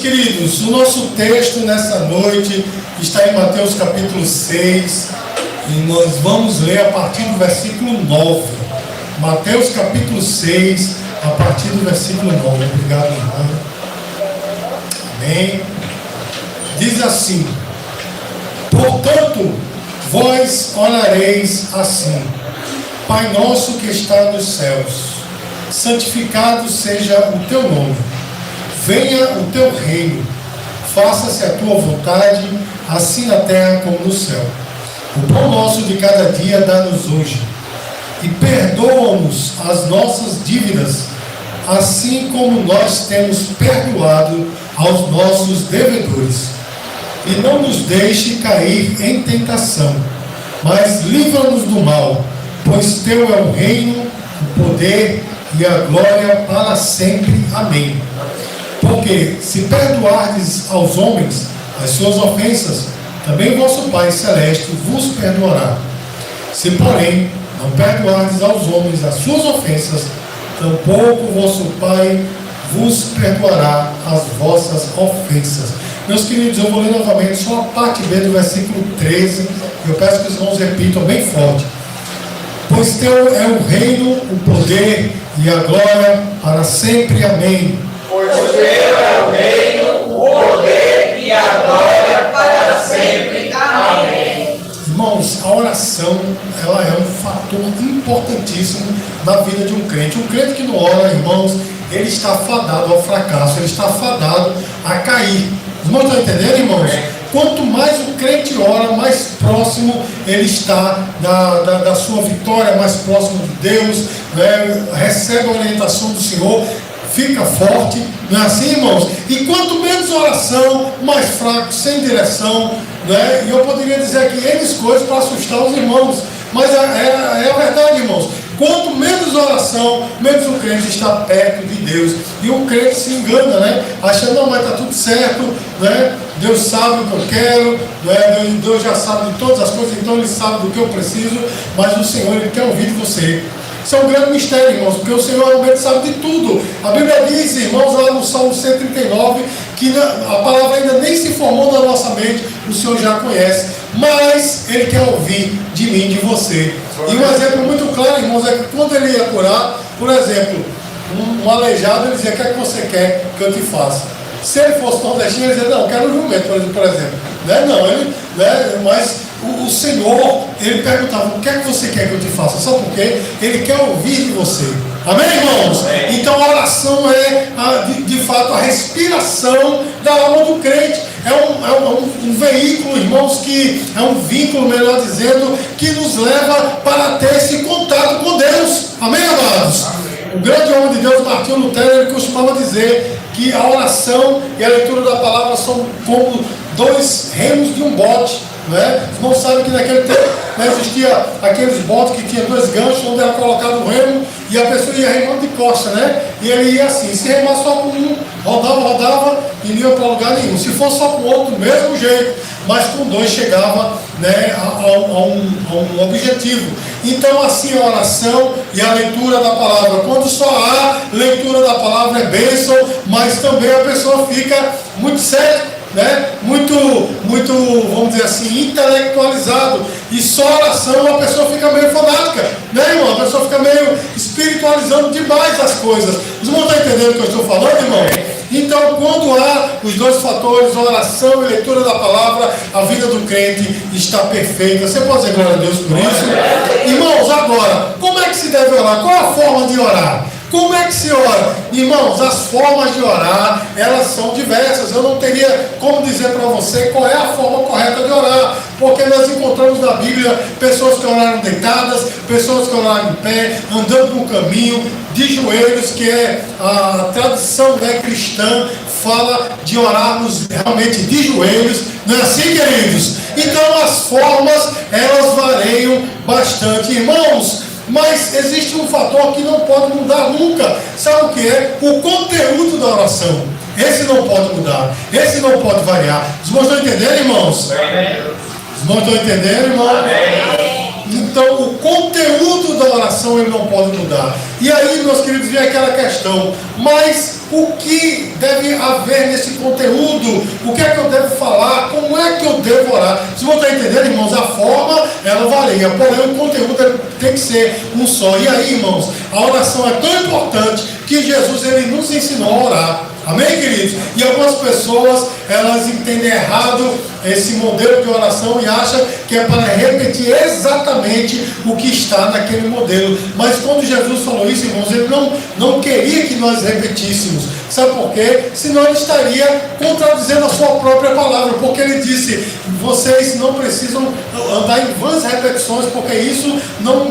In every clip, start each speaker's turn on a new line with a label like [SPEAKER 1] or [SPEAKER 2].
[SPEAKER 1] queridos, o nosso texto nessa noite está em Mateus capítulo 6 e nós vamos ler a partir do versículo 9. Mateus capítulo 6, a partir do versículo 9. Obrigado, irmão. Amém. Diz assim: portanto, vós orareis assim: Pai nosso que está nos céus, santificado seja o teu nome. Venha o teu reino, faça-se a tua vontade, assim na terra como no céu. O pão nosso de cada dia dá-nos hoje, e perdoa-nos as nossas dívidas, assim como nós temos perdoado aos nossos devedores. E não nos deixe cair em tentação, mas livra-nos do mal, pois teu é o reino, o poder e a glória para sempre. Amém. Porque se perdoardes aos homens as suas ofensas, também vosso Pai Celeste vos perdoará. Se, porém, não perdoardes aos homens as suas ofensas, tampouco vosso Pai vos perdoará as vossas ofensas. Meus queridos, eu vou ler novamente só a parte B do versículo 13. Eu peço que os irmãos repitam bem forte. Pois teu é o reino, o poder e a glória para sempre. Amém.
[SPEAKER 2] Pois teu é o reino, o poder e a glória para sempre. Amém.
[SPEAKER 1] Irmãos, a oração, ela é um fator importantíssimo na vida de um crente. Um crente que não ora, irmãos, ele está fadado ao fracasso, ele está fadado a cair. Os irmãos estão entendendo, irmãos? Quanto mais o crente ora, mais próximo ele está da sua vitória, mais próximo de Deus, né? Recebe a orientação do Senhor, fica forte, não é assim, irmãos? E quanto menos oração, mais fraco, sem direção, né? E eu poderia dizer aqui N coisas para assustar os irmãos, mas é a verdade, irmãos. Quanto menos oração, menos o crente está perto de Deus. E o crente se engana, né? Achando, não, mas está tudo certo, né? Deus sabe o que eu quero, né? Deus já sabe de todas as coisas, então Ele sabe do que eu preciso, mas o Senhor, Ele quer ouvir de você. Isso é um grande mistério, irmãos, porque o Senhor realmente sabe de tudo. A Bíblia diz, irmãos, lá no Salmo 139, que a palavra ainda nem se formou na nossa mente, o Senhor já conhece, mas Ele quer ouvir de mim, de você. E um exemplo muito claro, irmãos, é que quando Ele ia curar, por exemplo, um aleijado, Ele dizia: o que é que você quer que eu te faça? Se ele fosse nordestino, ele dizia: não, eu quero um jumento, por exemplo. Né? Não, ele, né? Mas o Senhor, Ele perguntava: o que é que você quer que eu te faça? Sabe por quê? Ele quer ouvir de você. Amém, irmãos? Amém. Então a oração é, de fato, a respiração da alma do crente. É um veículo, irmãos, que é um vínculo, melhor dizendo, que nos leva para ter esse contato com Deus. Amém, amados? Amém. O grande homem de Deus, Martinho Lutero, ele costumava dizer que a oração e a leitura da palavra são como dois remos de um bote. Né? Os irmãos sabem que naquele tempo, né, existia aqueles botes que tinha dois ganchos onde era colocado o remo e a pessoa ia remando de costa, né? E ele ia assim: se remar só com um, rodava e não ia para lugar nenhum. Se fosse só com o outro, do mesmo jeito, mas com dois chegava, né, a um objetivo. Então assim, a oração e a leitura da palavra, quando só há leitura da palavra, é bênção, mas também a pessoa fica muito séria, né? Muito, vamos dizer assim, intelectualizado. E só oração a pessoa fica meio fanática, né, irmão? A pessoa fica meio espiritualizando demais as coisas. Os irmãos estão entendendo o que eu estou falando, irmão? Então, quando há os dois fatores, oração e leitura da palavra, a vida do crente está perfeita. Você pode dizer glória a Deus por isso? Irmãos, agora, como é que se deve orar? Qual é a forma de orar? Como é que se ora? Irmãos, as formas de orar, elas são diversas. Eu não teria como dizer para você qual é a forma correta de orar, porque nós encontramos na Bíblia pessoas que oraram deitadas, pessoas que oraram em pé, andando no caminho, de joelhos, que é a tradição, né, cristã, fala de orarmos realmente de joelhos. Não é assim, queridos? Então as formas, elas variam bastante. Irmãos, mas existe um fator que não pode mudar nunca. Sabe o que é? O conteúdo da oração. Esse não pode mudar. Esse não pode variar. Os irmãos estão entendendo, irmãos? Amém. Os irmãos estão entendendo, irmão? Amém. Então, o conteúdo da oração ele não pode mudar. E aí, meus queridos, vem aquela questão, mas o que deve haver nesse conteúdo? O que é que eu devo falar? Como é que eu devo orar? Se você está entendendo, irmãos, a forma, ela varia, porém o conteúdo tem que ser um só. E aí, irmãos, a oração é tão importante que Jesus ele nos ensinou a orar. Amém, queridos? E algumas pessoas, elas entendem errado esse modelo de oração e acham que é para repetir exatamente o que está naquele modelo. Mas quando Jesus falou isso, irmãos, ele não queria que nós repetíssemos. Sabe por quê? Senão ele estaria contradizendo a sua própria palavra, porque ele disse, vocês não precisam andar em vãs repetições, porque isso não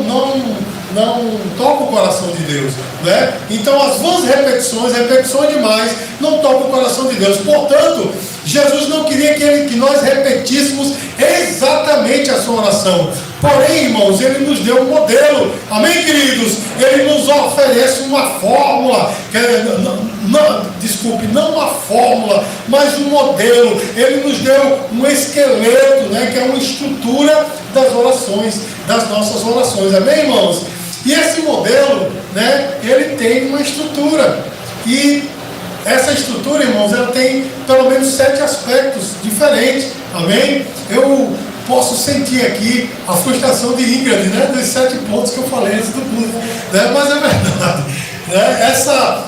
[SPEAKER 1] toca o coração de Deus, né? Então as vãs repetições demais, não toca o coração de Deus. Portanto, Jesus não queria que nós repetíssemos exatamente a sua oração. Porém, irmãos, ele nos deu um modelo. Amém, queridos? Ele nos oferece uma fórmula, não uma fórmula, mas um modelo. Ele nos deu um esqueleto, né, que é uma estrutura das orações, das nossas orações. Amém, irmãos? E esse modelo, né, ele tem uma estrutura. E essa estrutura, irmãos, ela tem pelo menos 7 aspectos diferentes. Amém? Eu posso sentir aqui a frustração de Ingrid, né, dos 7 pontos que eu falei antes do culto, né, mas é verdade. Né?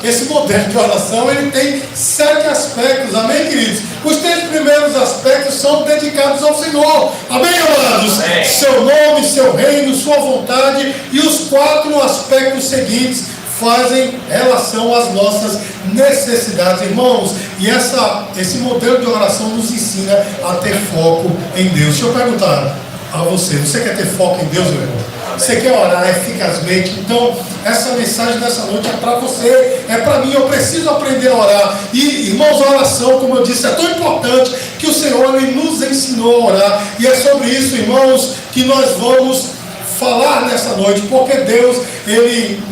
[SPEAKER 1] Esse modelo de oração ele tem 7 aspectos, amém, queridos? Os 3 primeiros aspectos são dedicados ao Senhor, amém, amados? Amém. Seu nome, seu reino, sua vontade, e os 4 aspectos seguintes fazem relação às nossas necessidades, irmãos. E esse modelo de oração nos ensina a ter foco em Deus. Deixa eu perguntar a você quer ter foco em Deus, meu irmão? Você quer orar eficazmente? Então, essa mensagem dessa noite é para você, é para mim. Eu preciso aprender a orar. E, irmãos, a oração, como eu disse, é tão importante que o Senhor ele nos ensinou a orar. E é sobre isso, irmãos, que nós vamos falar nessa noite, porque Deus,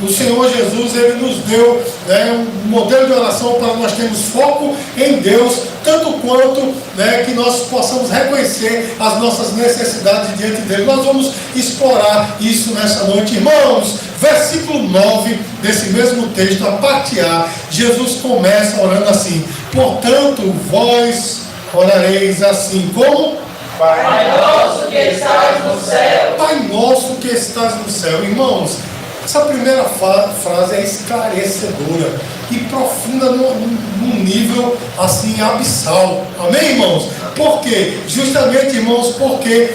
[SPEAKER 1] o Senhor Jesus, ele nos deu, né, um modelo de oração para nós termos foco em Deus, tanto quanto, né, que nós possamos reconhecer as nossas necessidades diante dele. Nós vamos explorar isso nessa noite, irmãos. Versículo 9 desse mesmo texto, a parte A, Jesus começa orando assim: portanto, vós orareis assim, como?
[SPEAKER 2] Pai nosso que estás no céu.
[SPEAKER 1] Pai nosso que estás no céu. Irmãos, essa primeira frase é esclarecedora e profunda num nível assim abissal. Amém, irmãos? Por quê? Justamente, irmãos, porque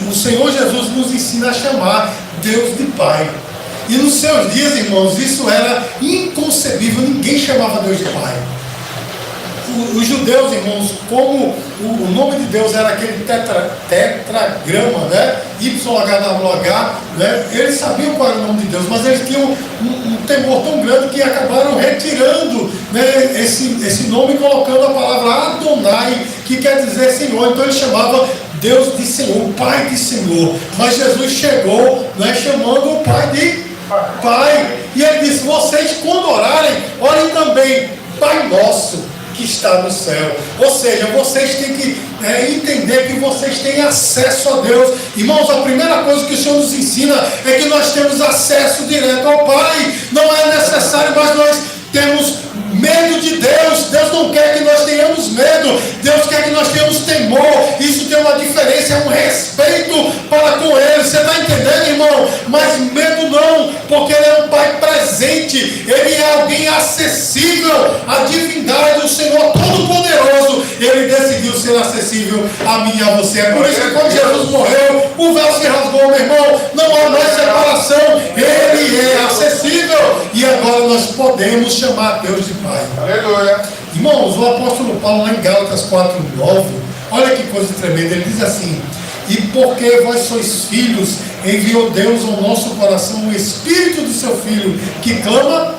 [SPEAKER 1] o Senhor Jesus nos ensina a chamar Deus de Pai. E nos seus dias, irmãos, isso era inconcebível. Ninguém chamava Deus de Pai. Os judeus, irmãos, como o nome de Deus era aquele tetragrama, né? YHWH, né? Eles sabiam qual era o nome de Deus, mas eles tinham um temor tão grande que acabaram retirando, né, esse nome e colocando a palavra Adonai, que quer dizer Senhor. Então ele chamava Deus de Senhor, Pai de Senhor. Mas Jesus chegou, né, chamando o Pai de Pai. E ele disse: vocês quando orarem, orem também Pai Nosso que está no céu. Ou seja, vocês têm que entender que vocês têm acesso a Deus. Irmãos, a primeira coisa que o Senhor nos ensina é que nós temos acesso direto ao Pai. Não é necessário, mas nós temos medo de Deus. Deus não quer que nós tenhamos medo. Deus quer que nós tenhamos temor. Isso tem uma diferença, é um respeito para com Ele. Você está entendendo, irmão? Mas medo não, porque Ele é um Pai presente. Ele é alguém acessível. A divindade, o Senhor Todo-Poderoso, Ele decidiu ser acessível a mim e a você. É por isso que quando Jesus morreu, o véu se rasgou, meu irmão. Não há mais separação. Ele é acessível. E agora nós podemos chamar Deus de Pai.
[SPEAKER 3] Aleluia.
[SPEAKER 1] Irmãos, o apóstolo Paulo, lá em Gálatas 4:9, olha que coisa tremenda, ele diz assim: e porque vós sois filhos, enviou Deus ao nosso coração o Espírito do seu Filho, que clama.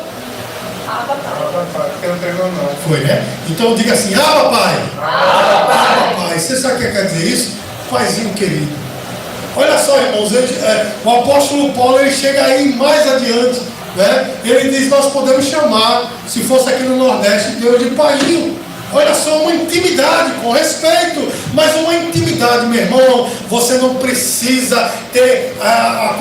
[SPEAKER 3] Eu não entregou não.
[SPEAKER 1] Foi, né? Então diga assim: Abba, Pai.
[SPEAKER 2] Abba, Pai.
[SPEAKER 1] Abba, Pai. Você sabe o que quer dizer isso? Paizinho querido. Olha só, irmãos, o apóstolo Paulo, ele chega aí mais adiante, né? Ele diz: nós podemos chamar, se fosse aqui no Nordeste, Deus de Paiinho. Olha só, uma intimidade, com respeito, mas uma intimidade, meu irmão. Você não precisa ter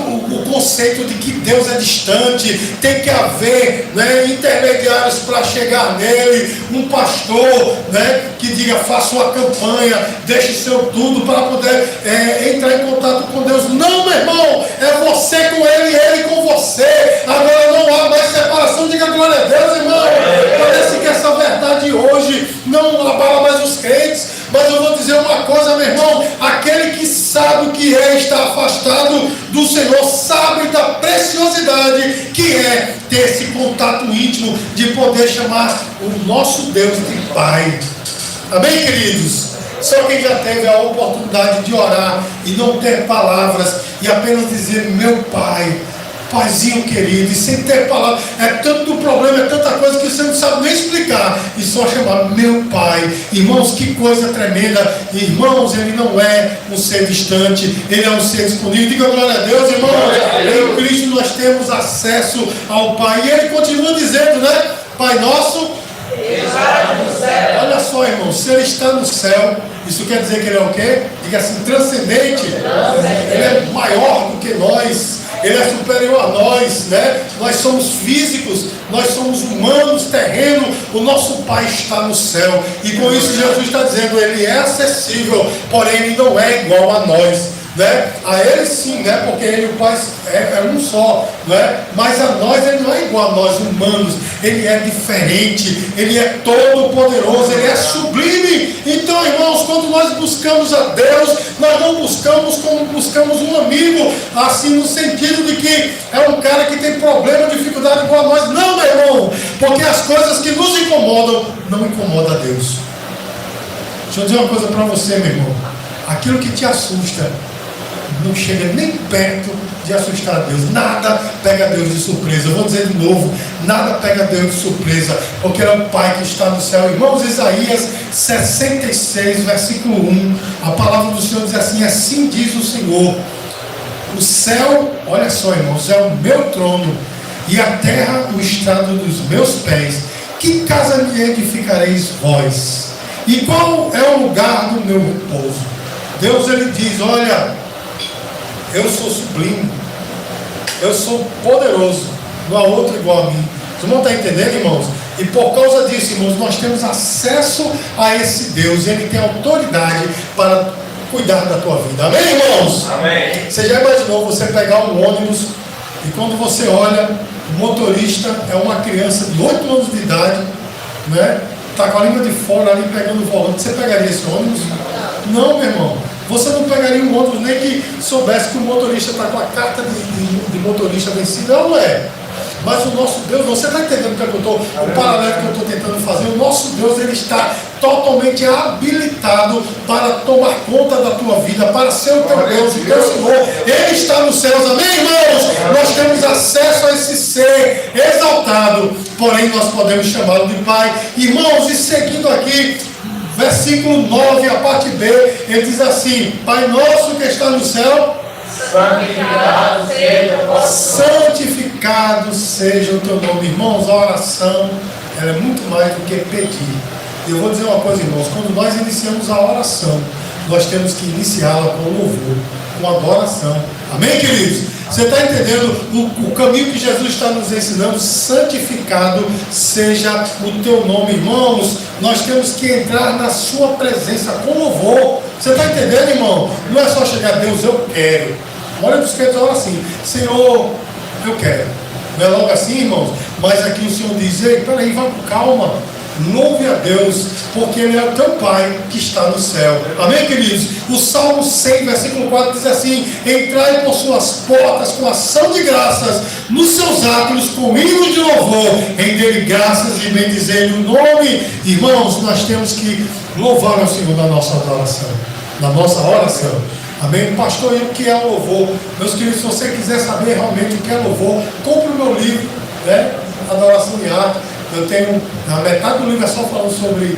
[SPEAKER 1] o conceito de que Deus é distante. Tem que haver, né, intermediários para chegar nele. Um pastor, né, que diga: faça uma campanha, deixe seu tudo para poder entrar em contato com Deus. Não, meu irmão, é você com ele e ele com você. Agora não há mais separação. Diga glória a Deus, irmão. Parece que essa verdade hoje não abala mais os crentes, mas eu vou dizer uma coisa, meu irmão: aquele que sabe o que é estar afastado do Senhor, sabe da preciosidade que é ter esse contato íntimo, de poder chamar o nosso Deus de Pai. Amém, queridos? Só quem já teve a oportunidade de orar e não ter palavras, e apenas dizer: meu Pai, Paizinho querido, e sem ter palavras, é tanto problema, é tanta coisa que você não sabe nem explicar, e só chamar meu Pai. Irmãos, que coisa tremenda. Irmãos, ele não é um ser distante, ele é um ser disponível. Diga glória a Deus, irmãos. Em Cristo nós temos acesso ao Pai, e ele continua dizendo, né? Pai nosso, olha só, irmão, se ele está no céu, isso quer dizer que ele é o quê? Diga assim: transcendente. Ele é maior do que nós, ele é superior a nós, né? Nós somos físicos, nós somos humanos, terreno. O nosso Pai está no céu, e com isso Jesus está dizendo: ele é acessível, porém ele não é igual a nós, né? A ele sim, né? Porque ele e o Pai é um só, né? Mas a nós ele não é igual a nós humanos. Ele é diferente, ele é todo poderoso, ele é sublime. Então, irmãos, quando nós buscamos a Deus, nós não buscamos como buscamos um amigo, assim, no sentido de que é um cara que tem problema, dificuldade igual a nós. Não, meu irmão, porque as coisas que nos incomodam não incomodam a Deus. Deixa eu dizer uma coisa para você, meu irmão: aquilo que te assusta não chega nem perto de assustar a Deus. Nada pega Deus de surpresa. Eu vou dizer de novo: nada pega Deus de surpresa, porque ele é o Pai que está no céu. Irmãos, Isaías 66, versículo 1, a palavra do Senhor diz assim: assim diz o Senhor: o céu, olha só, irmãos, é o meu trono, e a terra o estrado dos meus pés. Que casa me edificareis vós? E qual é o lugar do meu repouso? Deus, ele diz: olha, eu sou sublime, eu sou poderoso, não há outro igual a mim. Vocês não estão entendendo, irmãos? E por causa disso, irmãos, nós temos acesso a esse Deus. Ele tem autoridade para cuidar da tua vida. Amém, irmãos?
[SPEAKER 2] Amém.
[SPEAKER 1] Você já imaginou você pegar um ônibus e quando você olha, o motorista é uma criança de 8 anos de idade, né? Está com a língua de fora ali pegando o volante. Você pegaria esse ônibus? Não, meu irmão. Você não pegaria um ônibus nem que soubesse que o motorista está com a carta de motorista vencida. Não é. Mas o nosso Deus, você está entendendo o que eu estou, o paralelo que eu estou tentando fazer? O nosso Deus, ele está totalmente habilitado para tomar conta da tua vida, para ser o teu Deus, o teu Senhor. Ele está nos céus, amém, irmãos? Nós temos acesso a esse ser exaltado, porém nós podemos chamá-lo de Pai. Irmãos, e seguindo aqui, versículo 9, a parte B, ele diz assim: Pai nosso que está no céu,
[SPEAKER 2] santificado seja o vosso nome.
[SPEAKER 1] Santificado seja o teu nome. Irmãos, a oração, ela é muito mais do que pedir. Eu vou dizer uma coisa, irmãos: quando nós iniciamos a oração, nós temos que iniciá-la com louvor, com adoração. Amém, queridos? Você está entendendo o caminho que Jesus está nos ensinando? Santificado seja o teu nome. Irmãos, nós temos que entrar na sua presença com louvor. Você está entendendo, irmão? Não é só chegar a Deus: eu quero. Olha dos crentes olha assim: Senhor, eu quero. Não é logo assim, irmãos? Mas aqui o Senhor diz: ei, peraí, vai com calma. Louve a Deus, porque Ele é o teu Pai que está no céu. Amém, queridos? O Salmo 100, versículo 4 diz assim: entrai por suas portas com ação de graças, nos seus átrios com hinos de louvor, render-lhe graças e bendizer o nome. Irmãos, nós temos que louvar ao Senhor na nossa adoração, na nossa oração. Amém? Pastor, e o que é louvor? Meus queridos, se você quiser saber realmente o que é louvor, compre o meu livro, né? Adoração e Arte. Eu tenho, a metade do livro é só falando sobre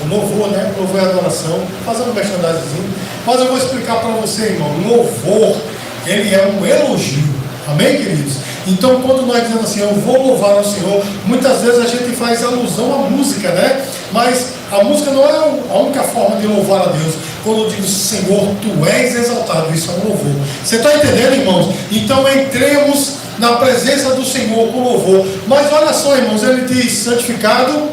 [SPEAKER 1] o louvor, né? Louvor e adoração, fazendo um merchandising. Mas eu vou explicar para você, irmão: louvor, ele é um elogio. Amém, queridos? Então, quando nós dizemos assim, eu vou louvar ao Senhor, muitas vezes a gente faz alusão à música, né? Mas a música não é a única forma de louvar a Deus. Quando eu digo, Senhor, Tu és exaltado, isso é um louvor. Você está entendendo, irmãos? Então, entremos na presença do Senhor com louvor. Mas olha só, irmãos, ele diz, santificado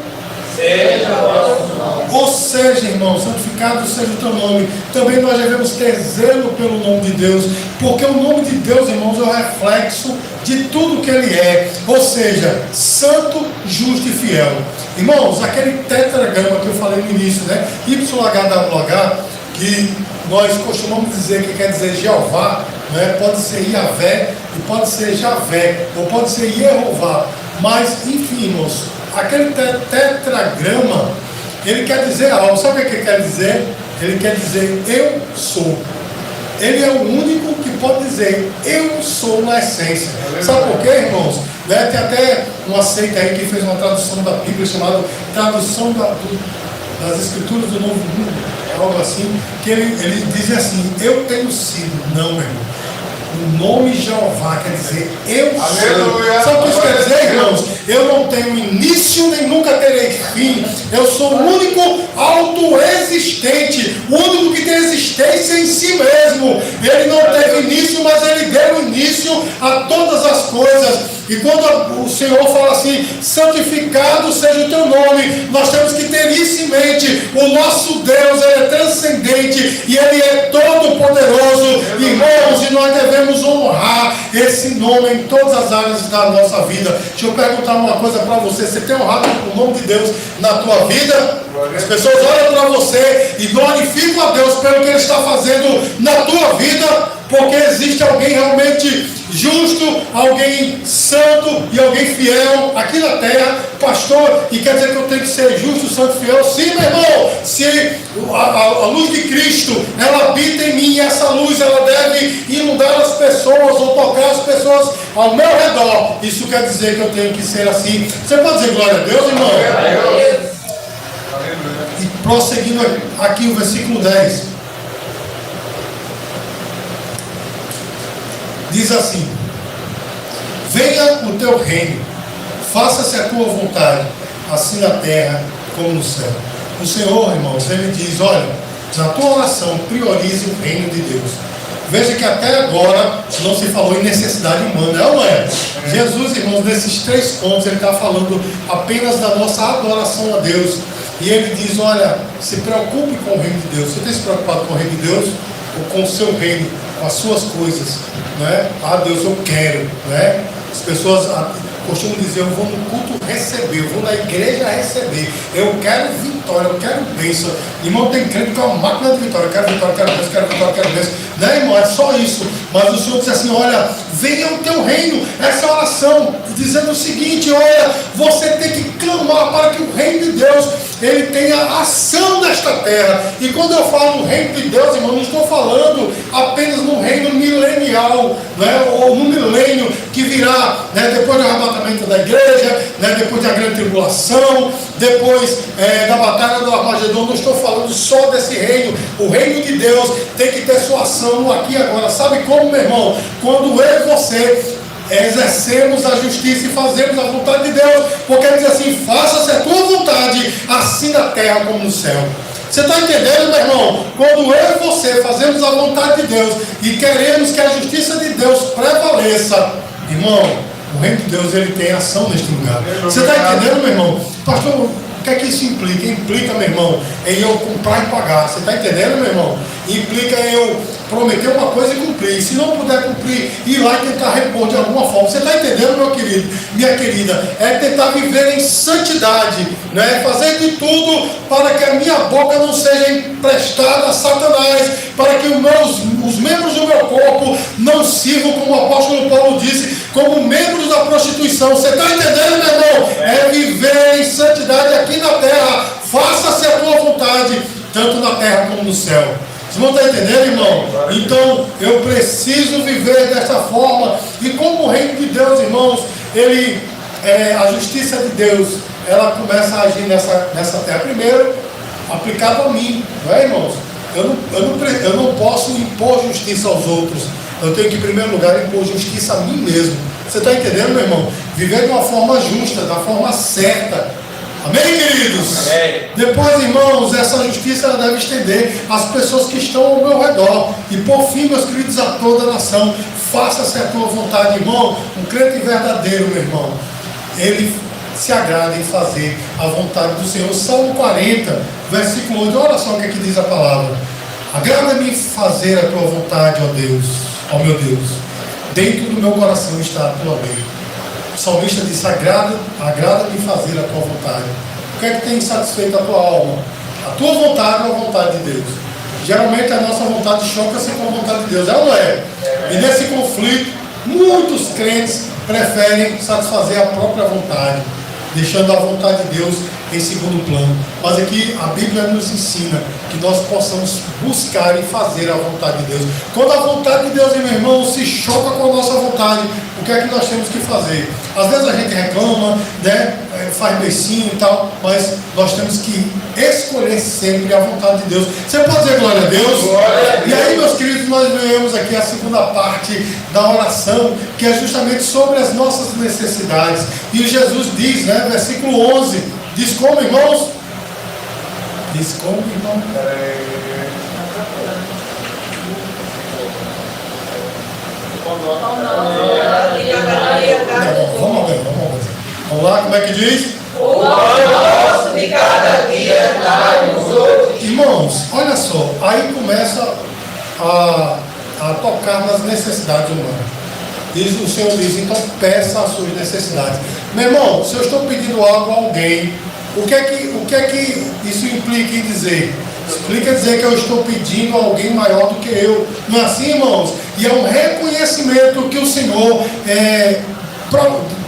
[SPEAKER 2] seja o vosso nome.
[SPEAKER 1] Ou seja, irmão, santificado seja o teu nome. Também nós devemos ter zelo pelo nome de Deus, porque o nome de Deus, irmãos, é o reflexo de tudo que Ele é, ou seja, santo, justo e fiel. Irmãos, aquele tetragrama que eu falei no início, né? YHWH, que nós costumamos dizer que quer dizer Jeová, né? Pode ser Iavé e pode ser Javé, ou pode ser Jeová, mas enfim, irmãos, aquele tetragrama, ele quer dizer algo. Sabe o que ele quer dizer? Ele quer dizer eu sou. Ele é o único que pode dizer eu sou na essência. Sabe por quê, irmãos? Né? Tem até uma seita aí que fez uma tradução da Bíblia chamada Tradução das Escrituras do Novo Mundo, algo assim, que ele diz assim, eu tenho sido. Não, meu irmão. O nome Jeová quer dizer eu sou. Sabe o que isso quer dizer, irmãos? Eu não tenho início nem nunca terei fim. Eu sou o único autoexistente, o único que tem existência em si mesmo. Ele não teve início, mas ele deu início a todas as coisas. E quando o Senhor fala assim, santificado seja o teu nome, nós temos que ter isso em mente. O nosso Deus, Ele é transcendente e Ele é todo poderoso, irmãos, e nós devemos honrar esse nome em todas as áreas da nossa vida. Deixa eu perguntar uma coisa para você: você tem honrado o nome de Deus na tua vida? As pessoas olham para você e glorificam a Deus pelo que Ele está fazendo na tua vida, porque existe alguém realmente justo, alguém santo e alguém fiel aqui na terra. Pastor, e quer dizer que eu tenho que ser justo, santo e fiel? Sim, meu irmão. Se a luz de Cristo, ela habita em mim, e essa luz ela deve inundar as pessoas ou tocar as pessoas ao meu redor, isso quer dizer que eu tenho que ser assim. Você pode dizer glória a Deus, irmão? E prosseguindo aqui o versículo 10, diz assim: venha o teu reino, faça-se a tua vontade, assim na terra como no céu. O Senhor, irmãos, Ele diz, olha, na tua oração priorize o reino de Deus. Veja que até agora não se falou em necessidade humana, não é? Jesus, irmãos, nesses 3 pontos, Ele está falando apenas da nossa adoração a Deus. E Ele diz, olha, se preocupe com o reino de Deus. Você tem se preocupado com o reino de Deus? Ou com o seu reino, com as suas coisas? Né? Ah, Deus, eu quero, né? As pessoas costumam dizer, eu vou no culto receber, eu vou na igreja receber, eu quero vitória, eu quero bênção. Irmão, tem crente que é uma máquina de vitória, eu quero vitória, quero bênção, quero vitória, quero bênção. Né, irmão? É só isso. Mas o Senhor diz assim, olha, venha o teu reino. Essa oração dizendo o seguinte, olha, você tem que clamar para que o reino de Deus, ele tenha ação nesta terra. E quando eu falo no reino de Deus, irmão, não estou falando apenas no reino milenial, né? Ou no milênio que virá, né? Depois do arrebatamento da igreja, né? Depois da grande tribulação, depois da batalha do Armagedon. Não estou falando só desse reino. O reino de Deus tem que ter sua ação no aqui e agora. Sabe como, meu irmão? Quando eu e você exercemos a justiça e fazemos a vontade de Deus, porque Ele diz assim, faça-se a tua vontade, assim na terra como no céu. Você está entendendo, meu irmão? Quando eu e você fazemos a vontade de Deus e queremos que a justiça de Deus prevaleça, irmão, o reino de Deus, ele tem ação neste lugar. Você está entendendo, meu irmão? Pastor, o que é que isso implica? Implica, meu irmão, em eu comprar e pagar. Você está entendendo, meu irmão? Implica em eu prometer uma coisa e cumprir. E se não puder cumprir, ir lá e tentar repor de alguma forma. Você está entendendo, meu querido, minha querida? É tentar viver em santidade, né? Fazer de tudo para que a minha boca não seja emprestada a Satanás, para que os membros do meu corpo não sirvam, como o apóstolo Paulo disse, como membros da prostituição. Você está entendendo, meu irmão? É viver em santidade aqui na terra. Faça-se a tua vontade, tanto na terra como no céu. Vocês vão estar entendendo, irmão? Então, eu preciso viver dessa forma. E como o reino de Deus, irmãos, a justiça de Deus, ela começa a agir nessa terra. Primeiro, aplicado a mim, não é, irmãos? Eu não posso impor justiça aos outros. eu tenho que, em primeiro lugar, impor justiça a mim mesmo. Você está entendendo, meu irmão? Viver de uma forma justa, da forma certa. Amém, queridos?
[SPEAKER 2] Amém.
[SPEAKER 1] Depois, irmãos, essa justiça ela deve estender às pessoas que estão ao meu redor. E por fim, meus queridos, a toda a nação, faça-se a tua vontade, irmão. Um crente verdadeiro, meu irmão, ele se agrada em fazer a vontade do Senhor. Salmo 40, versículo 8, olha só o que aqui diz a palavra. Agrada-me fazer a tua vontade, ó Deus, ó meu Deus. Dentro do meu coração está a tua lei. O salmista disse, agrada-me fazer a tua vontade. O que é que tem satisfeito a tua alma? A tua vontade ou a vontade de Deus? Geralmente a nossa vontade choca-se com a vontade de Deus, é ou não é? E nesse conflito, muitos crentes preferem satisfazer a própria vontade, deixando a vontade de Deus em segundo plano. Mas aqui a Bíblia nos ensina que nós possamos buscar e fazer a vontade de Deus. Quando a vontade de Deus, meu irmão, se choca com a nossa vontade, o que é que nós temos que fazer? Às vezes a gente reclama, né? Faz beicinho e tal, mas nós temos que escolher sempre a vontade de Deus. Você pode dizer glória a Deus?
[SPEAKER 2] Glória a Deus.
[SPEAKER 1] E aí, meus queridos, nós vemos aqui a segunda parte da oração, que é justamente sobre as nossas necessidades. E Jesus diz, né, versículo 11, diz como, irmãos? Diz como, irmão? Vamos lá, como é que diz?
[SPEAKER 2] O pão nosso de cada dia dá-nos hoje.
[SPEAKER 1] Irmãos, olha só, aí começa a tocar nas necessidades humanas. O Senhor diz, então peça as suas necessidades. Meu irmão, se eu estou pedindo algo a alguém, o que é que isso implica em dizer? Implica dizer que eu estou pedindo a alguém maior do que eu. Não é assim, irmãos? E é um reconhecimento que o Senhor,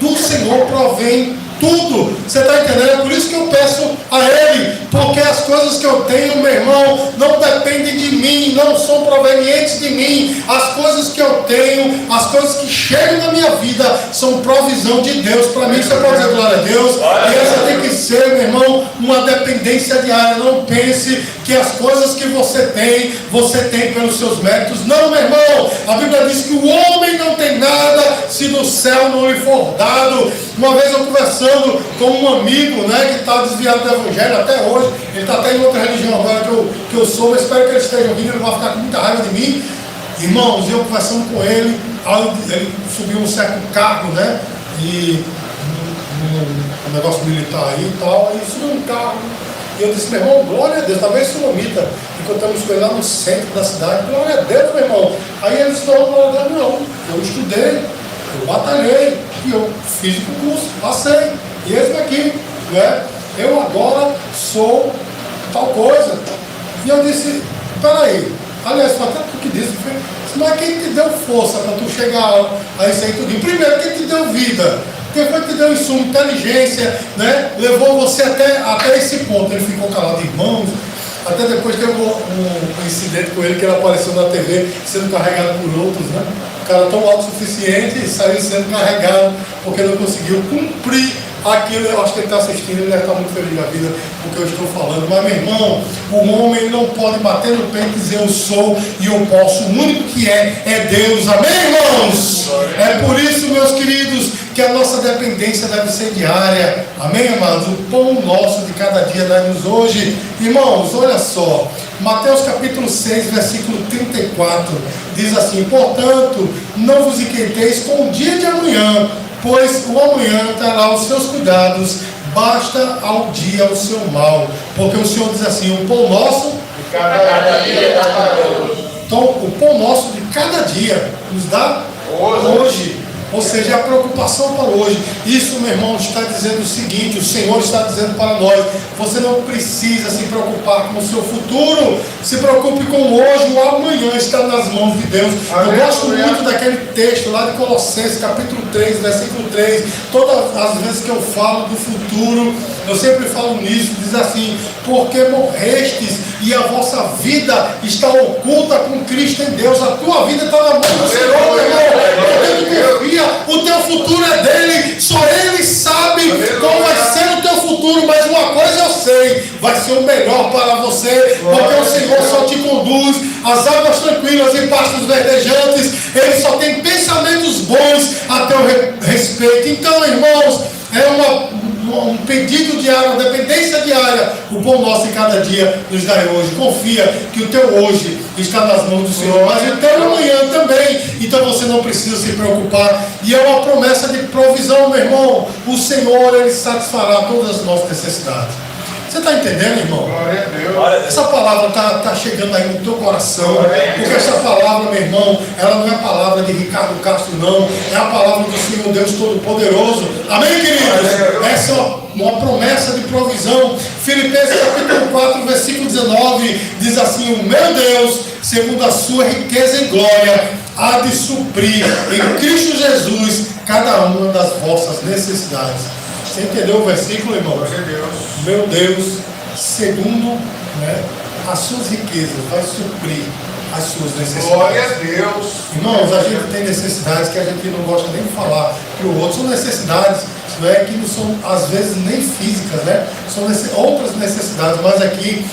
[SPEAKER 1] do Senhor provém tudo. Você está entendendo? É por isso que eu peço a Ele, porque as coisas que eu tenho, meu irmão, não dependem de mim, não são provenientes de mim. As coisas que eu tenho, as coisas que chegam na minha vida, são provisão de Deus. Para mim, você pode dizer glória a Deus. E essa tem que ser, meu irmão, uma dependência diária. Não pense que as coisas que você tem pelos seus méritos. Não, meu irmão, a Bíblia diz que o homem não tem nada se do céu não lhe for dado. Uma vez eu conversando com um amigo, né, que está desviado do Evangelho até hoje, ele está até em outra religião agora que eu sou, mas espero que ele esteja ouvindo, ele não vai ficar com muita raiva de mim. Irmãos, eu conversando com ele, ele subiu um certo carro, né, e um negócio militar aí e tal, aí subiu um carro. E eu disse, meu irmão, glória a Deus, talvez Sulomita, encontramos com ele lá no centro da cidade, glória a Deus, meu irmão. Aí ele disse, não, glória a Deus, não, eu estudei, eu batalhei, e eu fiz o concurso, passei, e esse aqui, né? Eu agora sou tal coisa. E eu disse, peraí, aliás, foi até tu que disse, não é quem te deu força para tu chegar a isso aí tudo. Primeiro, quem te deu vida, quem foi que te deu insumo, inteligência, né? Levou você até esse ponto. Ele ficou calado, irmãos. Até depois teve um incidente com ele, que ele apareceu na TV sendo carregado por outros, né? O cara tão autossuficiente e saiu sendo carregado porque não conseguiu cumprir aquilo. Eu acho que ele está assistindo, ele deve estar muito feliz da vida porque eu estou falando. Mas, meu irmão, o homem não pode bater no peito e dizer eu sou e eu posso. O único que é Deus. Amém, irmãos? É por isso, meus queridos, que a nossa dependência deve ser diária. Amém, amados? O pão nosso de cada dia dá-nos hoje. Irmãos, olha só. Mateus capítulo 6, versículo 34, diz assim, portanto, não vos inquieteis com o dia de amanhã, pois o amanhã terá os seus cuidados, basta ao dia o seu mal. Porque o Senhor diz assim, o pão nosso
[SPEAKER 2] de cada dia dá hoje.
[SPEAKER 1] Então, o pão nosso de cada dia nos dá hoje. Ou seja, a preocupação para hoje. Isso, meu irmão, está dizendo o seguinte, o Senhor está dizendo para nós, você não precisa se preocupar com o seu futuro, se preocupe com hoje, o amanhã está nas mãos de Deus. Eu gosto muito daquele texto lá de Colossenses, capítulo 3, versículo 3, todas as vezes que eu falo do futuro, eu sempre falo nisso, diz assim, porque morrestes e a vossa vida está oculta com Cristo em Deus, a tua vida está na mão do Senhor, meu irmão. O teu futuro é dele, só ele sabe qual vai ser o teu futuro, mas uma coisa eu sei, vai ser o melhor para você, porque o Senhor só te conduz Jesus, as águas tranquilas e pastos verdejantes. Ele só tem pensamentos bons a teu respeito. Então, irmãos, é um pedido diário, uma dependência diária. O pão nosso em cada dia nos dai hoje. Confia que o teu hoje está nas mãos do Senhor, mas o teu amanhã também. Então você não precisa se preocupar. E é uma promessa de provisão, meu irmão. O Senhor, Ele satisfará todas as nossas necessidades. Você está entendendo, irmão?
[SPEAKER 3] Glória a Deus.
[SPEAKER 1] Essa palavra está chegando aí no teu coração, porque essa palavra, meu irmão, ela não é a palavra de Ricardo Castro, não. É a palavra do Senhor Deus Todo-Poderoso. Amém, queridos? Essa é uma promessa de provisão. Filipenses capítulo 4, versículo 19, diz assim: o meu Deus, segundo a sua riqueza em glória, há de suprir em Cristo Jesus cada uma das vossas necessidades. Você entendeu o versículo, irmão? Meu Deus, segundo as suas riquezas, vai suprir as suas necessidades.
[SPEAKER 3] Glória a Deus.
[SPEAKER 1] Irmãos, a gente tem necessidades que a gente não gosta nem de falar para o outro. São necessidades que não são, às vezes, nem físicas, são outras necessidades, mas aqui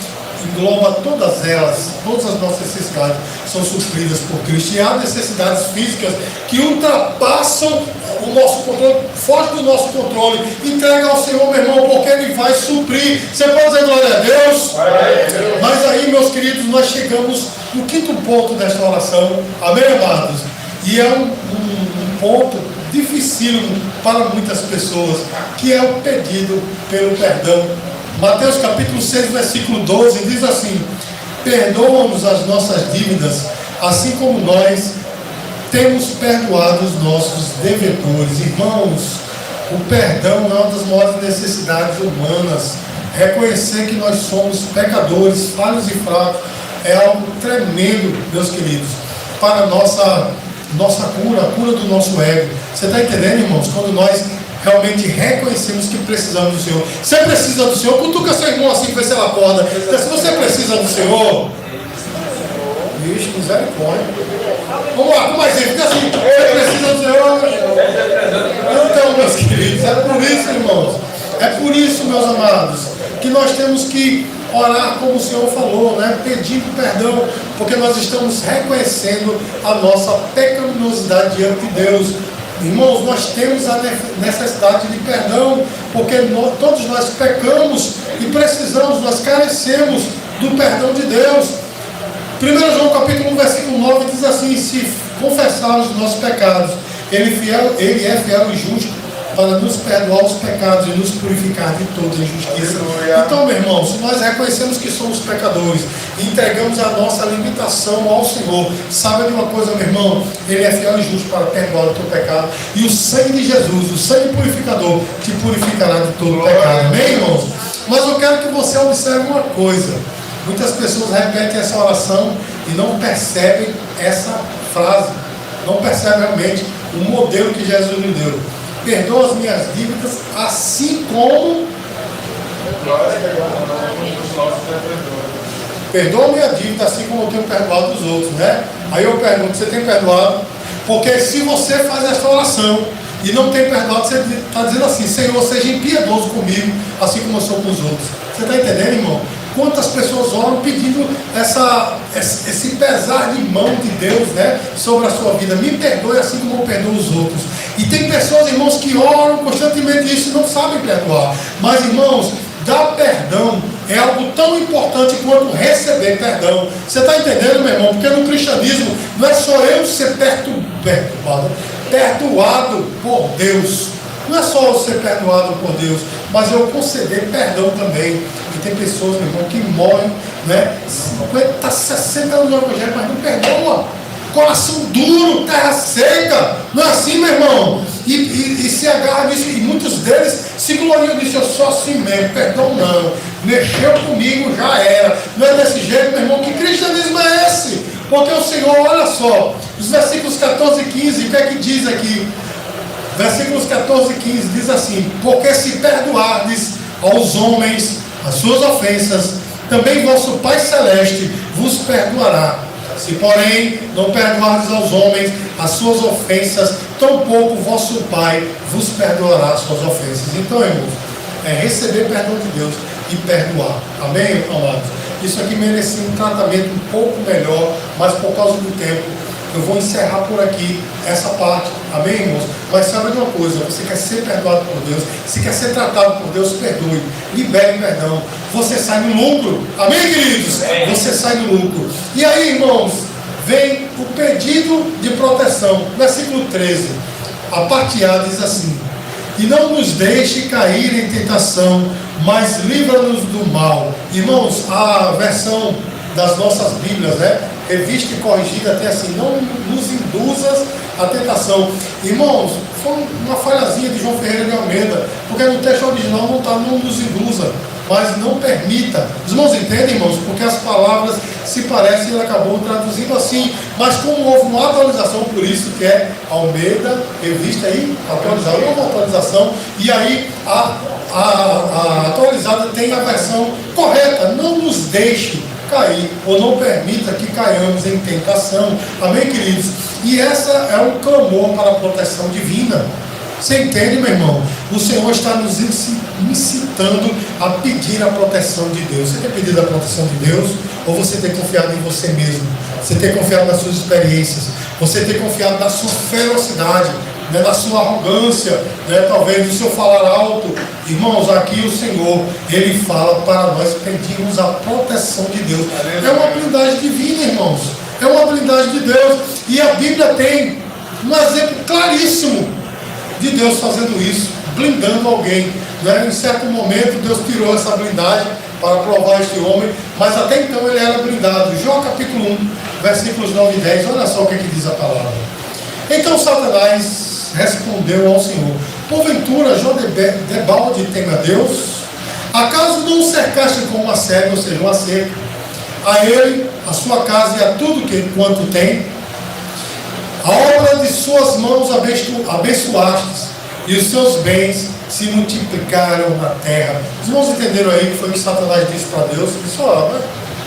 [SPEAKER 1] engloba todas elas, todas as nossas necessidades são supridas por Cristo. E há necessidades físicas que ultrapassam o nosso controle, foge do nosso controle. Entrega ao Senhor, meu irmão, porque Ele vai suprir. Você pode dizer glória a Deus? Mas aí, meus queridos, nós chegamos no quinto ponto desta oração. Amém, amados? E é um ponto dificílimo para muitas pessoas, que é o pedido pelo perdão. Mateus capítulo 6, versículo 12, diz assim: perdoa-nos as nossas dívidas, assim como nós temos perdoado os nossos devedores. Irmãos, o perdão é uma das maiores necessidades humanas. Reconhecer que nós somos pecadores, falhos e fracos, é algo tremendo, meus queridos, para a nossa cura, a cura do nosso ego. Você está entendendo, irmãos? Quando nós realmente reconhecemos que precisamos do Senhor. Você precisa do Senhor? Cutuca seu irmão assim, vê se ela acorda. Se você precisa do Senhor, vixe, misericórdia. Vamos lá, com mais gente, fica assim. Você precisa do Senhor? Então, meus queridos, é por isso, irmãos, é por isso, meus amados, que nós temos que orar como o Senhor falou, pedindo perdão, porque nós estamos reconhecendo a nossa pecaminosidade diante de Deus. Irmãos, nós temos a necessidade de perdão, porque todos nós pecamos e precisamos, nós carecemos do perdão de Deus. 1 João capítulo 1, versículo 9 diz assim: se confessarmos os nossos pecados, Ele é fiel e justo para nos perdoar os pecados e nos purificar de toda injustiça. Então, meu irmão, se nós reconhecemos que somos pecadores e entregamos a nossa limitação ao Senhor, saiba de uma coisa, meu irmão, Ele é fiel e justo para perdoar o teu pecado, e o sangue de Jesus, o sangue purificador, te purificará de todo pecado. Amém, irmãos? Mas eu quero que você observe uma coisa. Muitas pessoas repetem essa oração e não percebem essa frase, não percebem realmente o modelo que Jesus nos deu. Perdoa as minhas dívidas, assim como perdoa a minha dívida, assim como eu tenho perdoado os outros, Aí eu pergunto: você tem perdoado? Porque se você faz essa oração e não tem perdoado, você está dizendo assim: Senhor, seja impiedoso comigo, assim como eu sou com os outros. Você está entendendo, irmão? Quantas pessoas oram pedindo esse pesar de mão de Deus, sobre a sua vida? Me perdoe assim como eu perdoo os outros. E tem pessoas, irmãos, que oram constantemente isso e não sabem perdoar. Mas, irmãos, dar perdão é algo tão importante quanto receber perdão. Você está entendendo, meu irmão? Porque no cristianismo não é só eu ser perdoado por Deus. Não é só eu ser perdoado por Deus, mas eu conceder perdão também. E tem pessoas, meu irmão, que morrem, 50, 60 anos no Evangelho, mas não perdoa. Coração duro, terra seca. Não é assim, meu irmão? E se agarra nisso, e muitos deles se gloriam disso: eu sou assim mesmo, perdão não. Mexeu comigo, já era. Não é desse jeito, meu irmão. Que cristianismo é esse? Porque o Senhor, olha só, os versículos 14 e 15, o que é que diz aqui? Versículos 14 e 15 diz assim: porque se perdoardes aos homens as suas ofensas, também vosso Pai Celeste vos perdoará. Se, porém, não perdoardes aos homens as suas ofensas, tampouco vosso Pai vos perdoará as suas ofensas. Então, irmãos, é receber perdão de Deus e perdoar. Amém, amados? isso aqui merecia um tratamento um pouco melhor, mas por causa do tempo, eu vou encerrar por aqui essa parte, amém, irmãos? Mas sabe de uma coisa, você quer ser perdoado por Deus, se quer ser tratado por Deus, perdoe, libere perdão, você sai no lucro, amém, queridos? Você sai no lucro. E aí, irmãos, vem o pedido de proteção, versículo 13, a parte A diz assim: e não nos deixe cair em tentação, mas livra-nos do mal. Irmãos, a versão das nossas Bíblias, né, revista e corrigida, tem assim: não nos induzas à tentação. Irmãos, foi uma falhazinha de João Ferreira de Almeida, porque no texto original não está não nos induza, mas não permita. Os irmãos entendem, irmãos? Porque as palavras se parecem e ele acabou traduzindo assim. Mas como houve uma atualização, por isso que é Almeida, revista e atualizada, uma atualização, e aí a atualizada tem a versão correta: não nos deixe cair, ou não permita que caiamos em tentação. Amém, queridos? E essa é um clamor para a proteção divina. Você entende, meu irmão? O Senhor está nos incitando a pedir a proteção de Deus. Você tem pedido a proteção de Deus? Ou você tem confiado em você mesmo? Você tem confiado nas suas experiências? Você tem confiado na sua ferocidade, né, na sua arrogância, né, talvez no seu falar alto? Irmãos, aqui o Senhor, Ele fala para nós pedirmos a proteção de Deus. É uma blindagem divina, irmãos. É uma blindagem de Deus. E a Bíblia tem um exemplo claríssimo de Deus fazendo isso, blindando alguém, né? Em certo momento Deus tirou essa blindagem para provar este homem, mas até então ele era blindado. Jó capítulo 1, versículos 9 e 10, olha só o que diz a palavra. Então Satanás respondeu ao Senhor: porventura Jó debalde teme a Deus? Acaso não o cercaste com uma cega, ou seja, uma cerca, a ele, a sua casa e a tudo quanto tem? A obra de suas mãos abençoastes, e os seus bens se multiplicaram na terra. Os irmãos entenderam aí que foi o que Satanás disse para Deus? Ele disse: olha,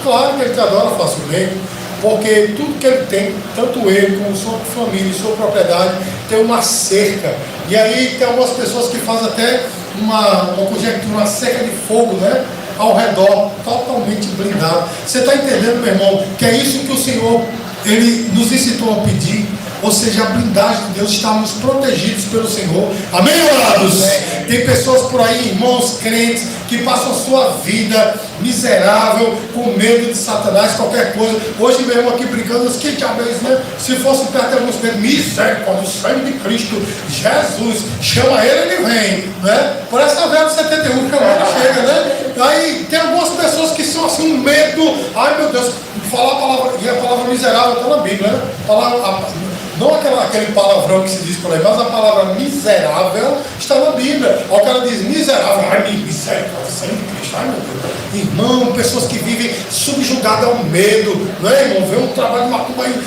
[SPEAKER 1] claro que ele te adora facilmente, porque tudo que ele tem, tanto ele como sua família e sua propriedade, tem uma cerca. E aí tem algumas pessoas que fazem até uma conjectura, uma cerca de fogo, né, ao redor, totalmente blindado. Você está entendendo, meu irmão, que é isso que o Senhor, Ele nos incitou a pedir? Ou seja, a blindagem de Deus, estamos protegidos pelo Senhor. Amém, orados? Tem pessoas por aí, irmãos crentes, que passam a sua vida miserável, com medo de Satanás, qualquer coisa. Hoje mesmo aqui brincando, que diabo é isso, né? Se fosse perto de alguns medos, misericórdia, o sangue de Cristo, Jesus, chama ele vem, né? Por essa velha de 71 que agora chega, né? Aí tem algumas pessoas que são assim, um medo, ai meu Deus, falar a palavra, e a palavra miserável está na Bíblia, né? Não aquele palavrão que se diz por aí, mas a palavra miserável está na Bíblia. O cara diz miserável, ai misericórdia, sangue de Cristo, ai meu Deus. Irmão, pessoas que vivem subjugadas ao medo, não é, irmão? Vê um trabalho de macumba aí,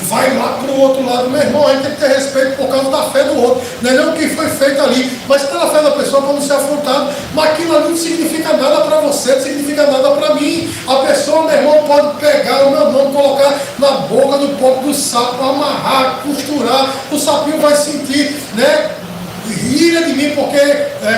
[SPEAKER 1] vai lá para o outro lado. Meu irmão, a gente tem que ter respeito por causa da fé do outro. Não é nem o que foi feito ali, mas pela fé da pessoa para não ser afrontado. Mas aquilo ali não significa nada para você, não significa nada para mim. A pessoa, meu irmão, pode pegar o meu nome, colocar na boca do porco do sapo, amarrar, costurar, o sapinho vai sentir, né? Ira de mim porque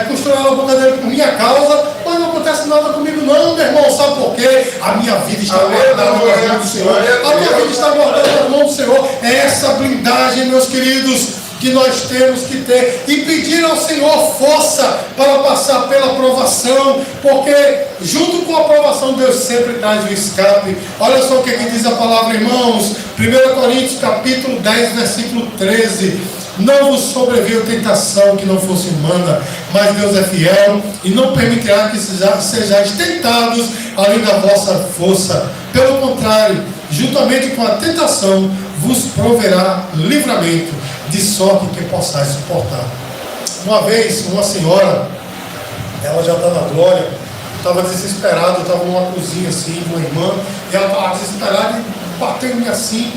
[SPEAKER 1] costuraram a boca dele por minha causa, mas não acontece nada comigo não, meu irmão. Sabe por quê? A minha vida está guardada nas mãos do Senhor. A minha vida está guardada nas mãos do Senhor. É essa blindagem, meus queridos, que nós temos que ter e pedir ao Senhor força para passar pela provação, porque junto com a provação Deus sempre traz o escape. Olha só o que diz a palavra, irmãos. 1 Coríntios capítulo 10, versículo 13. Não vos sobreveio tentação que não fosse humana, mas Deus é fiel e não permitirá que sejais tentados além da vossa força. Pelo contrário, juntamente com a tentação, vos proverá livramento, de sorte que possais suportar. Uma vez, uma senhora, ela já está na glória, estava desesperada, estava numa cozinha assim, de uma irmã, e ela estava desesperada e bateu-me assim.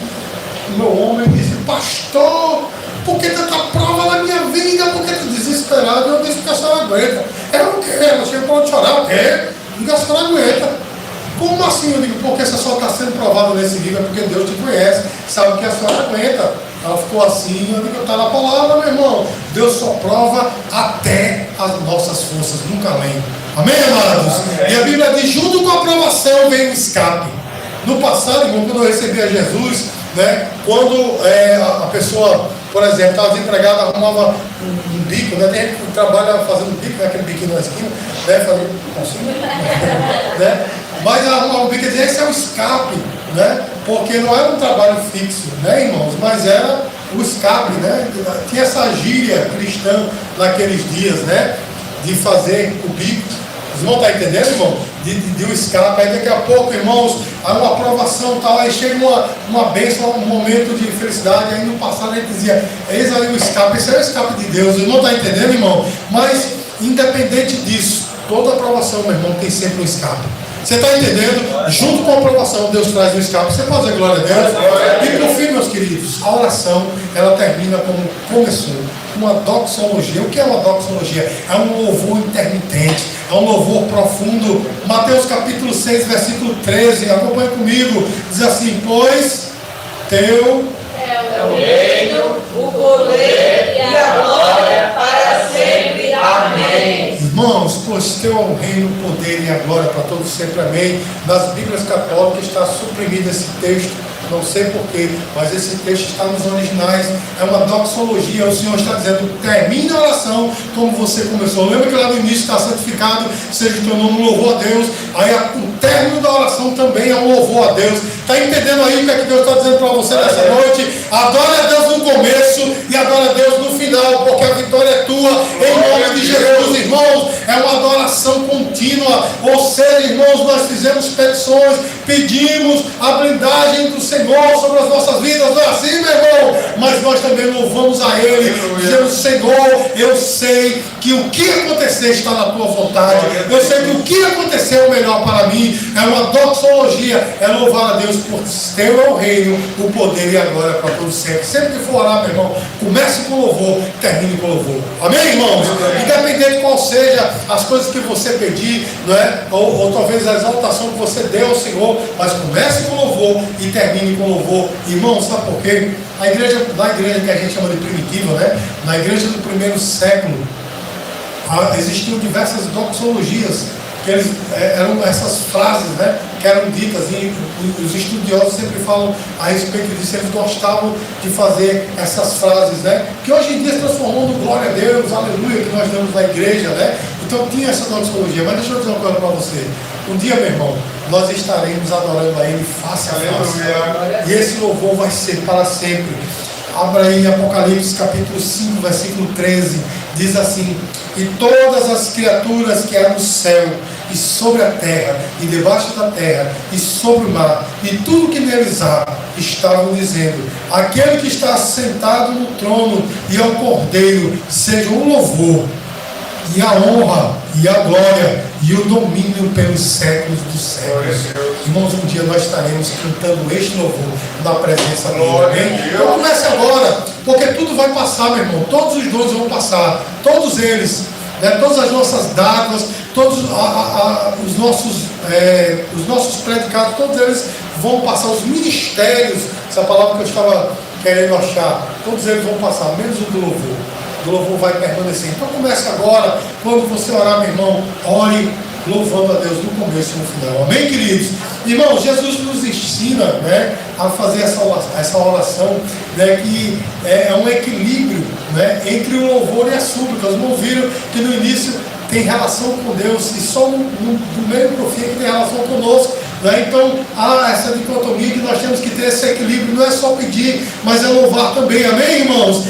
[SPEAKER 1] O meu homem disse: pastor, por que tanta prova na minha vida? Por que estou desesperado? Eu disse: porque a senhora aguenta. Ela o quê? Ela chega para chorar, o quê? Digo: a senhora aguenta. Como assim? Eu digo: porque se a senhora está sendo provada nesse nível, é porque Deus te conhece, sabe que a senhora aguenta. Ela ficou assim, eu digo, está na palavra, meu irmão. Deus só prova até as nossas forças, nunca além. Amém, amados? Amém. E a Bíblia diz, junto com a aprovação vem o escape. No passado, irmão, quando eu recebia Jesus, né, quando a pessoa, por exemplo, estava desempregada, arrumava um bico, né, tem gente que trabalha fazendo bico, né, aquele biquinho na esquina, né, fazendo assim, né, mas arrumava um bico e dizia, esse é o escape, né, porque não era um trabalho fixo, né, irmãos, mas era o escape, né, tinha essa gíria cristã naqueles dias, né, de fazer o bico. Os irmãos estão entendendo, irmão? De um escape, aí daqui a pouco, irmãos, há uma aprovação tal, aí chega uma bênção, um momento de felicidade, aí no passado a gente dizia, eis aí o escape, esse é o escape de Deus, o irmão está entendendo, irmão? Mas, independente disso, toda aprovação, meu irmão, tem sempre um escape. Você está entendendo? Junto com a aprovação, Deus traz o escape. Você pode dizer glória a Deus? E por fim, meus queridos, a oração, ela termina como começou. Uma doxologia. O que é uma doxologia? É um louvor intermitente, é um louvor profundo. Mateus capítulo 6, versículo 13, acompanhe comigo. Diz assim, pois teu
[SPEAKER 2] é o reino, o poder e a glória para sempre. Amém.
[SPEAKER 1] Irmãos, pois teu é o reino, o poder e a glória para todos sempre. Amém. Nas Bíblias católicas está suprimido esse texto. Não sei porquê, mas esse texto está nos originais. É uma doxologia. O Senhor está dizendo, termine a oração como você começou. Lembra que lá no início está santificado, seja o teu nome, um louvor a Deus. Aí o término da oração também é um louvor a Deus. Está entendendo aí o que é que Deus está dizendo para você nessa noite? Adore a Deus no começo e adore a Deus no final, porque a vitória é tua, em nome de Jesus, irmãos. É uma adoração contínua. Ou seja, irmãos, nós fizemos petições, pedimos a blindagem do Senhor sobre as nossas vidas, não é assim, meu irmão? Mas nós também louvamos a Ele, dizemos, Senhor, eu sei que o que acontecer está na tua vontade, eu sei que o que acontecer é o melhor para mim. É uma doxologia, é louvar a Deus por teu é o reino, o poder e a glória para todos sempre. Sempre que for orar, meu irmão, comece com louvor, termine com louvor. Amém, irmãos? Independente de qual seja as coisas que você pedir, não é? Ou talvez a exaltação que você dê ao Senhor, mas comece com louvor e termine com louvor. Irmão, sabe por quê? Na igreja que a gente chama de primitiva, né? Na igreja do primeiro século, existiam diversas doxologias, que eram essas frases, né, que eram ditas, e os estudiosos sempre falam a respeito disso. Eles gostavam de fazer essas frases, né, que hoje em dia se transformou no glória a Deus, aleluia, que nós damos na igreja, né. Então tinha essa doxologia. Mas deixa eu dizer uma coisa para você. Um dia, meu irmão, nós estaremos adorando a Ele face a face, e esse louvor vai ser para sempre. Abra aí Apocalipse capítulo 5, versículo 13, diz assim, e todas as criaturas que há no céu, e sobre a terra, e debaixo da terra, e sobre o mar, e tudo que neles há, estavam dizendo, aquele que está sentado no trono e ao Cordeiro, seja o louvor, e a honra, e a glória, e o domínio pelos séculos dos séculos. Irmãos, um dia nós estaremos cantando este louvor na presença dele. Então comece agora, porque tudo vai passar, meu irmão. Todos os dons vão passar, todos eles, né? Todas as nossas dádivas, todos os nossos predicados, todos eles vão passar. Os ministérios, essa palavra que eu estava querendo achar, todos eles vão passar, menos o do louvor. O louvor vai permanecer. Então comece agora, quando você orar, meu irmão, ore louvando a Deus no começo e no final. Amém, queridos? Irmãos, Jesus nos ensina, né, a fazer essa oração, né, que é um equilíbrio, né, entre o louvor e a súplica. Os irmãos viram que no início tem relação com Deus, e só no meio do fim que tem relação conosco. Né? Então, há essa dicotomia que nós temos que ter esse equilíbrio. Não é só pedir, mas é louvar também. Amém, irmãos?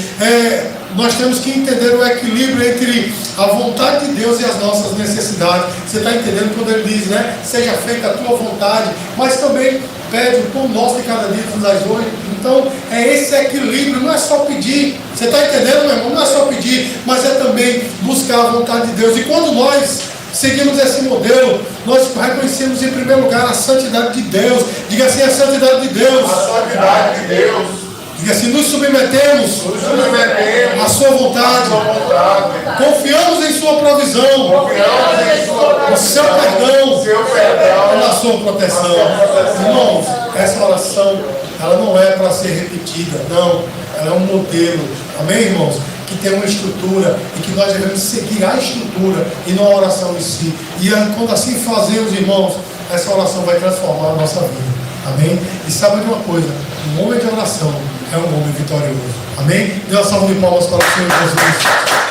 [SPEAKER 1] Nós temos que entender o equilíbrio entre a vontade de Deus e as nossas necessidades. Você está entendendo quando ele diz, né? Seja feita a tua vontade, mas também pede o pão nosso de cada dia que nos dás hoje. Então, é esse equilíbrio, não é só pedir. Você está entendendo, meu irmão? Não é só pedir, mas é também buscar a vontade de Deus. E quando nós seguimos esse modelo, nós reconhecemos em primeiro lugar a santidade de Deus. Diga assim, a santidade de Deus.
[SPEAKER 3] A santidade de Deus.
[SPEAKER 1] Diga assim, nos submetemos à sua vontade. Confiamos em sua provisão. No seu perdão. E na sua proteção. Irmãos, essa oração, ela não é para ser repetida, não. Ela é um modelo, amém, irmãos? Que tem uma estrutura e que nós devemos seguir a estrutura e não a oração em si. E quando assim fazemos, irmãos, essa oração vai transformar a nossa vida, amém? E sabe de uma coisa? Um homem de oração é um homem vitorioso, amém? Dê uma salva de palmas para o Senhor Jesus.